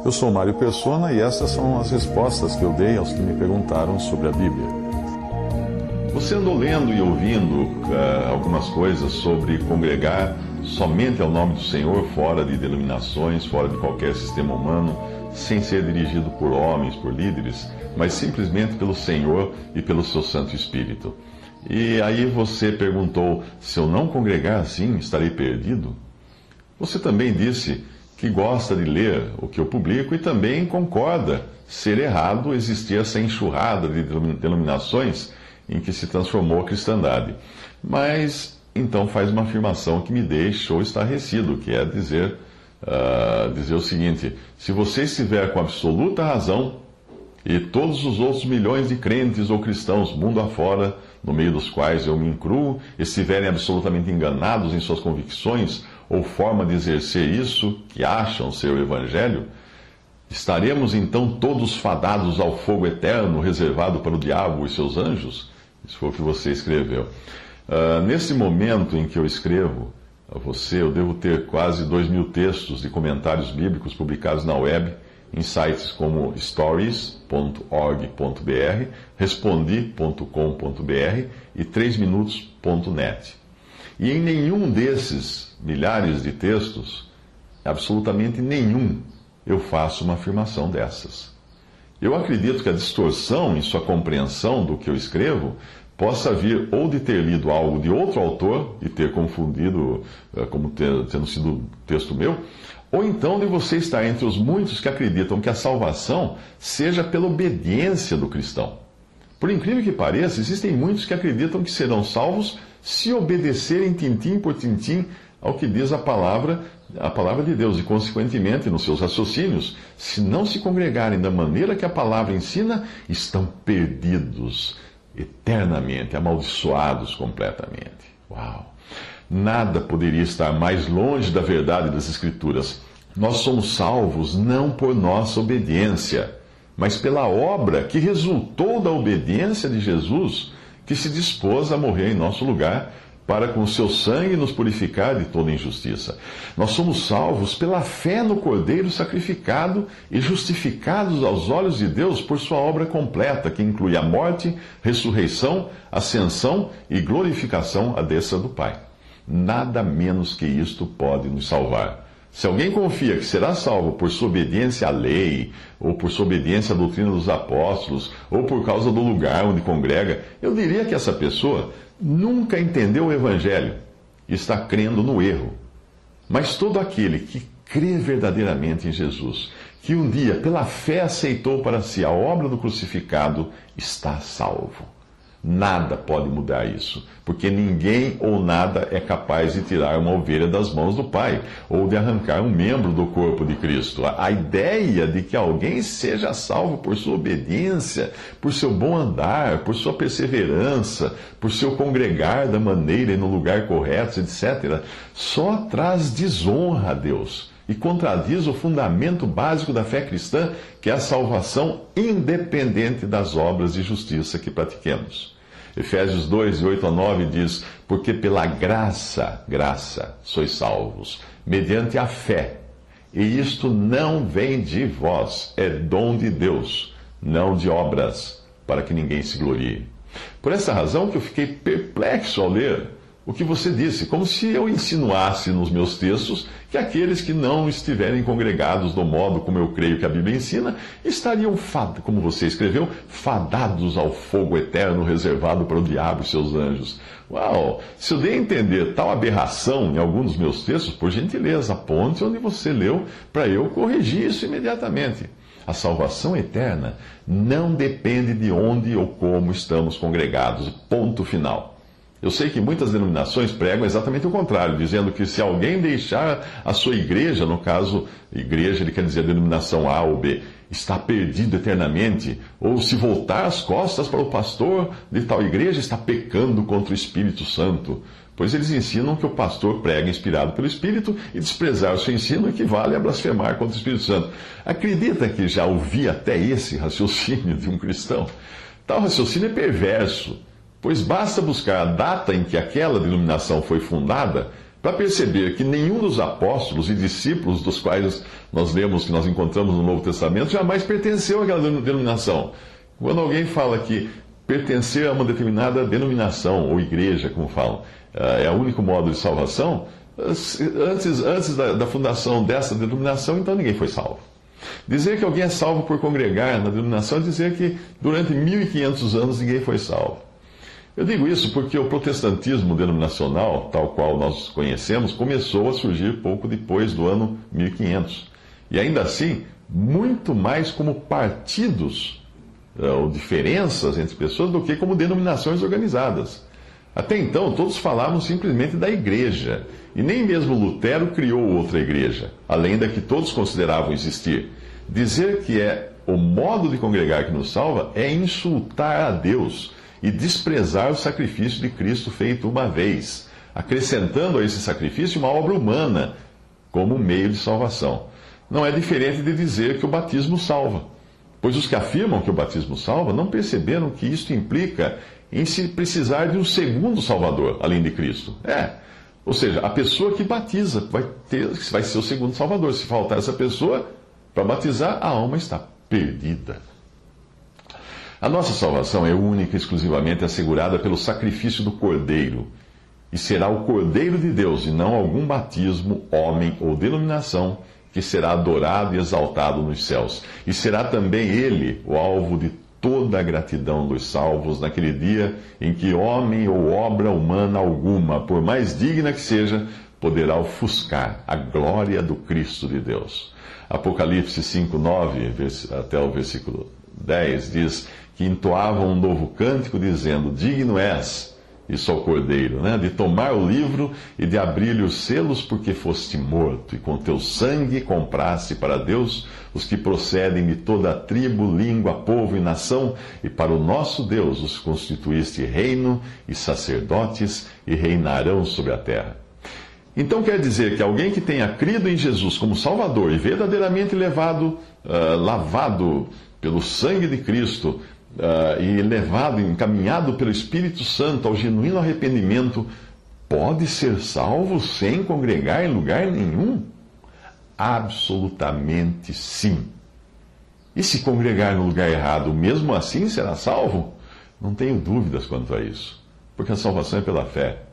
Eu sou Mário Persona e essas são as respostas que eu dei aos que me perguntaram sobre a Bíblia. Você andou lendo e ouvindo algumas coisas sobre congregar somente ao nome do Senhor, fora de denominações, fora de qualquer sistema humano, sem ser dirigido por homens, por líderes, mas simplesmente pelo Senhor e pelo seu Santo Espírito. E aí você perguntou, se eu não congregar assim, estarei perdido? Você também disse que gosta de ler o que eu publico e também concorda ser errado existir essa enxurrada de denominações em que se transformou a cristandade. Mas então faz uma afirmação que me deixou estarrecido, que é dizer o seguinte: se você estiver com absoluta razão e todos os outros milhões de crentes ou cristãos mundo afora, no meio dos quais eu me incluo, estiverem absolutamente enganados em suas convicções ou forma de exercer isso que acham ser o Evangelho, estaremos então todos fadados ao fogo eterno reservado para o diabo e seus anjos? Isso foi o que você escreveu. Nesse momento em que eu escrevo a você, eu devo ter quase 2.000 textos de comentários bíblicos publicados na web, em sites como stories.org.br, respondi.com.br e 3minutos.net. E em nenhum desses milhares de textos, absolutamente nenhum, eu faço uma afirmação dessas. Eu acredito que a distorção em sua compreensão do que eu escrevo possa vir ou de ter lido algo de outro autor e ter confundido como tendo sido texto meu, ou então de você estar entre os muitos que acreditam que a salvação seja pela obediência do cristão. Por incrível que pareça, existem muitos que acreditam que serão salvos se obedecerem tintim por tintim ao que diz a palavra de Deus, e consequentemente nos seus raciocínios, se não se congregarem da maneira que a palavra ensina, estão perdidos eternamente, amaldiçoados completamente. Uau! Nada poderia estar mais longe da verdade das Escrituras. Nós somos salvos não por nossa obediência, mas pela obra que resultou da obediência de Jesus, que se dispôs a morrer em nosso lugar, para com o seu sangue nos purificar de toda injustiça. Nós somos salvos pela fé no Cordeiro sacrificado e justificados aos olhos de Deus por sua obra completa, que inclui a morte, ressurreição, ascensão e glorificação à destra do Pai. Nada menos que isto pode nos salvar. Se alguém confia que será salvo por sua obediência à lei, ou por sua obediência à doutrina dos apóstolos, ou por causa do lugar onde congrega, eu diria que essa pessoa nunca entendeu o Evangelho e está crendo no erro. Mas todo aquele que crê verdadeiramente em Jesus, que um dia pela fé aceitou para si a obra do crucificado, está salvo. Nada pode mudar isso, porque ninguém ou nada é capaz de tirar uma ovelha das mãos do Pai, ou de arrancar um membro do corpo de Cristo. A ideia de que alguém seja salvo por sua obediência, por seu bom andar, por sua perseverança, por seu congregar da maneira e no lugar correto, etc., só traz desonra a Deus e contradiz o fundamento básico da fé cristã, que é a salvação independente das obras de justiça que pratiquemos. Efésios 2, 8 a 9 diz: porque pela graça sois salvos, mediante a fé. E isto não vem de vós, é dom de Deus, não de obras, para que ninguém se glorie. Por essa razão que eu fiquei perplexo ao ler o que você disse, como se eu insinuasse nos meus textos que aqueles que não estiverem congregados do modo como eu creio que a Bíblia ensina, estariam, como você escreveu, fadados ao fogo eterno reservado para o diabo e seus anjos. Uau! Se eu dei a entender tal aberração em algum dos meus textos, por gentileza, aponte onde você leu para eu corrigir isso imediatamente. A salvação eterna não depende de onde ou como estamos congregados. Ponto final. Eu sei que muitas denominações pregam exatamente o contrário, dizendo que se alguém deixar a sua igreja, no caso, igreja, ele quer dizer a denominação A ou B, está perdido eternamente, ou se voltar as costas para o pastor de tal igreja, está pecando contra o Espírito Santo. Pois eles ensinam que o pastor prega inspirado pelo Espírito e desprezar o seu ensino equivale a blasfemar contra o Espírito Santo. Acredita que já ouvi até esse raciocínio de um cristão? Tal raciocínio é perverso. Pois basta buscar a data em que aquela denominação foi fundada para perceber que nenhum dos apóstolos e discípulos dos quais nós lemos, que nós encontramos no Novo Testamento, jamais pertenceu àquela denominação. Quando alguém fala que pertencer a uma determinada denominação, ou igreja, como falam, é o único modo de salvação, antes da fundação dessa denominação, então ninguém foi salvo. Dizer que alguém é salvo por congregar na denominação é dizer que durante 1500 anos ninguém foi salvo. Eu digo isso porque o protestantismo denominacional, tal qual nós conhecemos, começou a surgir pouco depois do ano 1500. E ainda assim, muito mais como partidos ou diferenças entre pessoas do que como denominações organizadas. Até então, todos falavam simplesmente da igreja. E nem mesmo Lutero criou outra igreja, além da que todos consideravam existir. Dizer que é o modo de congregar que nos salva é insultar a Deus e desprezar o sacrifício de Cristo feito uma vez, acrescentando a esse sacrifício uma obra humana como meio de salvação. Não é diferente de dizer que o batismo salva, pois os que afirmam que o batismo salva não perceberam que isto implica em se precisar de um segundo Salvador, além de Cristo. Ou seja, a pessoa que batiza vai ser o segundo Salvador. Se faltar essa pessoa para batizar, a alma está perdida. A nossa salvação é única e exclusivamente assegurada pelo sacrifício do Cordeiro. E será o Cordeiro de Deus, e não algum batismo, homem ou denominação, que será adorado e exaltado nos céus. E será também ele o alvo de toda a gratidão dos salvos naquele dia em que homem ou obra humana alguma, por mais digna que seja, poderá ofuscar a glória do Cristo de Deus. Apocalipse 5:9 até o versículo 10 diz que entoavam um novo cântico dizendo: digno és, isso ao Cordeiro, de tomar o livro e de abrir-lhe os selos, porque foste morto, e com teu sangue compraste para Deus os que procedem de toda a tribo, língua, povo e nação, e para o nosso Deus os constituíste reino e sacerdotes, e reinarão sobre a terra. Então quer dizer que alguém que tenha crido em Jesus como Salvador e verdadeiramente lavado pelo sangue de Cristo, e encaminhado pelo Espírito Santo ao genuíno arrependimento, pode ser salvo sem congregar em lugar nenhum? Absolutamente sim. E se congregar no lugar errado, mesmo assim será salvo? Não tenho dúvidas quanto a isso, porque a salvação é pela fé.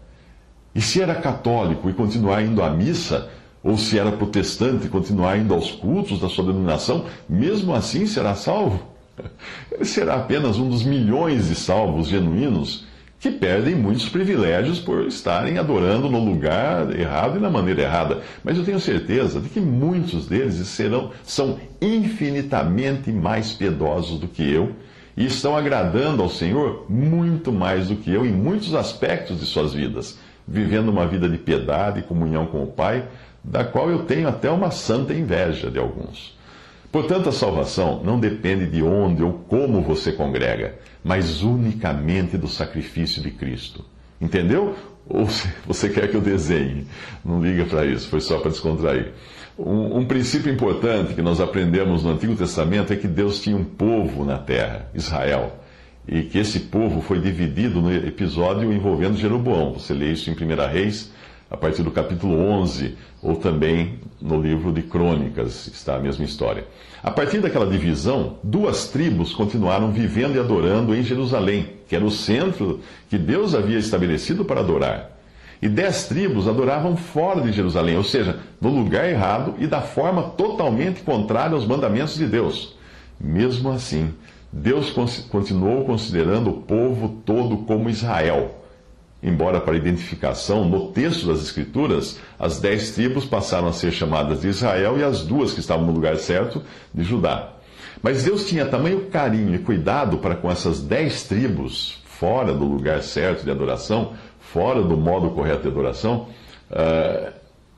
E se era católico e continuar indo à missa, ou se era protestante e continuar indo aos cultos da sua denominação, mesmo assim será salvo? Ele será apenas um dos milhões de salvos genuínos que perdem muitos privilégios por estarem adorando no lugar errado e na maneira errada. Mas eu tenho certeza de que muitos deles são infinitamente mais piedosos do que eu e estão agradando ao Senhor muito mais do que eu em muitos aspectos de suas vidas, vivendo uma vida de piedade e comunhão com o Pai, da qual eu tenho até uma santa inveja de alguns. Portanto, a salvação não depende de onde ou como você congrega, mas unicamente do sacrifício de Cristo. Entendeu? Ou você quer que eu desenhe? Não liga para isso, foi só para descontrair. Um princípio importante que nós aprendemos no Antigo Testamento é que Deus tinha um povo na terra, Israel, e que esse povo foi dividido no episódio envolvendo Jeroboão. Você lê isso em 1 Reis, a partir do capítulo 11, ou também no livro de Crônicas, está a mesma história. A partir daquela divisão, 2 tribos continuaram vivendo e adorando em Jerusalém, que era o centro que Deus havia estabelecido para adorar. E 10 tribos adoravam fora de Jerusalém, ou seja, no lugar errado e da forma totalmente contrária aos mandamentos de Deus. Mesmo assim, Deus continuou considerando o povo todo como Israel. Embora para identificação, no texto das Escrituras, as 10 tribos passaram a ser chamadas de Israel e as 2 que estavam no lugar certo, de Judá. Mas Deus tinha tamanho carinho e cuidado para com essas 10 tribos, fora do lugar certo de adoração, fora do modo correto de adoração,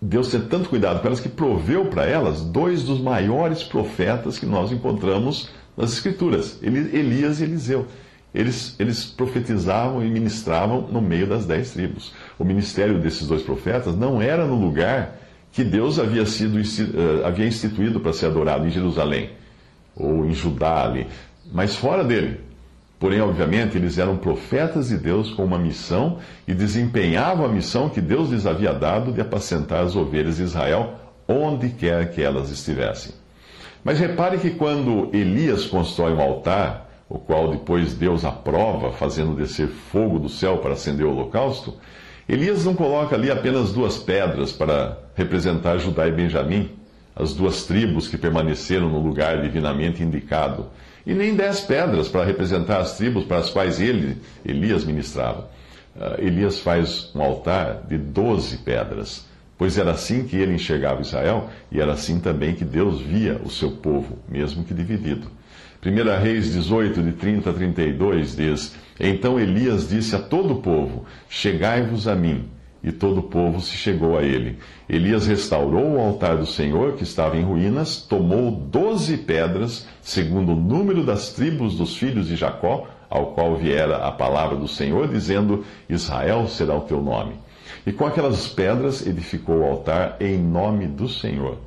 Deus tem tanto cuidado com elas que proveu para elas 2 dos maiores profetas que nós encontramos nas Escrituras, Elias e Eliseu. Eles profetizavam e ministravam no meio das 10 tribos. O ministério desses 2 profetas não era no lugar que Deus havia instituído para ser adorado, em Jerusalém, ou em Judá ali, mas fora dele. Porém, obviamente, eles eram profetas de Deus com uma missão e desempenhavam a missão que Deus lhes havia dado de apacentar as ovelhas de Israel onde quer que elas estivessem. Mas repare que quando Elias constrói um altar, o qual depois Deus aprova, fazendo descer fogo do céu para acender o holocausto, Elias não coloca ali apenas 2 pedras para representar Judá e Benjamim, as 2 tribos que permaneceram no lugar divinamente indicado, e nem 10 pedras para representar as tribos para as quais Elias, ministrava. Elias faz um altar de 12 pedras, pois era assim que ele enxergava Israel, e era assim também que Deus via o seu povo, mesmo que dividido. 1 Reis 18, de 30 a 32, diz: Então Elias disse a todo o povo: Chegai-vos a mim. E todo o povo se chegou a ele. Elias restaurou o altar do Senhor, que estava em ruínas, tomou 12 pedras, segundo o número das tribos dos filhos de Jacó, ao qual viera a palavra do Senhor, dizendo: Israel será o teu nome. E com aquelas pedras edificou o altar em nome do Senhor.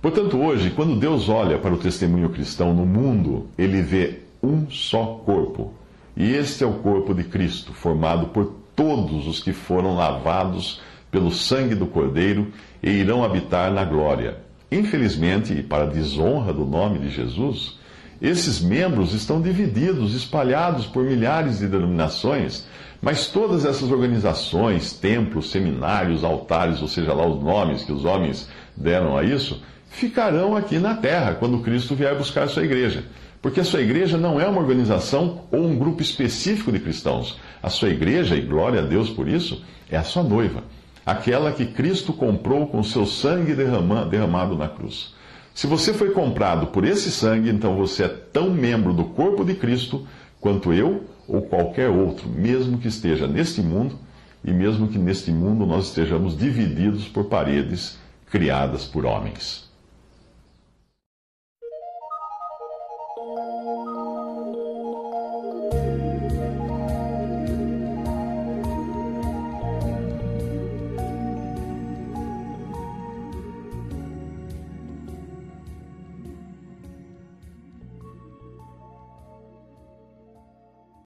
Portanto, hoje, quando Deus olha para o testemunho cristão no mundo, ele vê um só corpo. E este é o corpo de Cristo, formado por todos os que foram lavados pelo sangue do Cordeiro e irão habitar na glória. Infelizmente, e para a desonra do nome de Jesus, esses membros estão divididos, espalhados por milhares de denominações, mas todas essas organizações, templos, seminários, altares, ou seja lá os nomes que os homens deram a isso, ficarão aqui na terra quando Cristo vier buscar a sua igreja. Porque a sua igreja não é uma organização ou um grupo específico de cristãos. A sua igreja, e glória a Deus por isso, é a sua noiva. Aquela que Cristo comprou com seu sangue derramado na cruz. Se você foi comprado por esse sangue, então você é tão membro do corpo de Cristo quanto eu ou qualquer outro, mesmo que esteja neste mundo e mesmo que neste mundo nós estejamos divididos por paredes criadas por homens.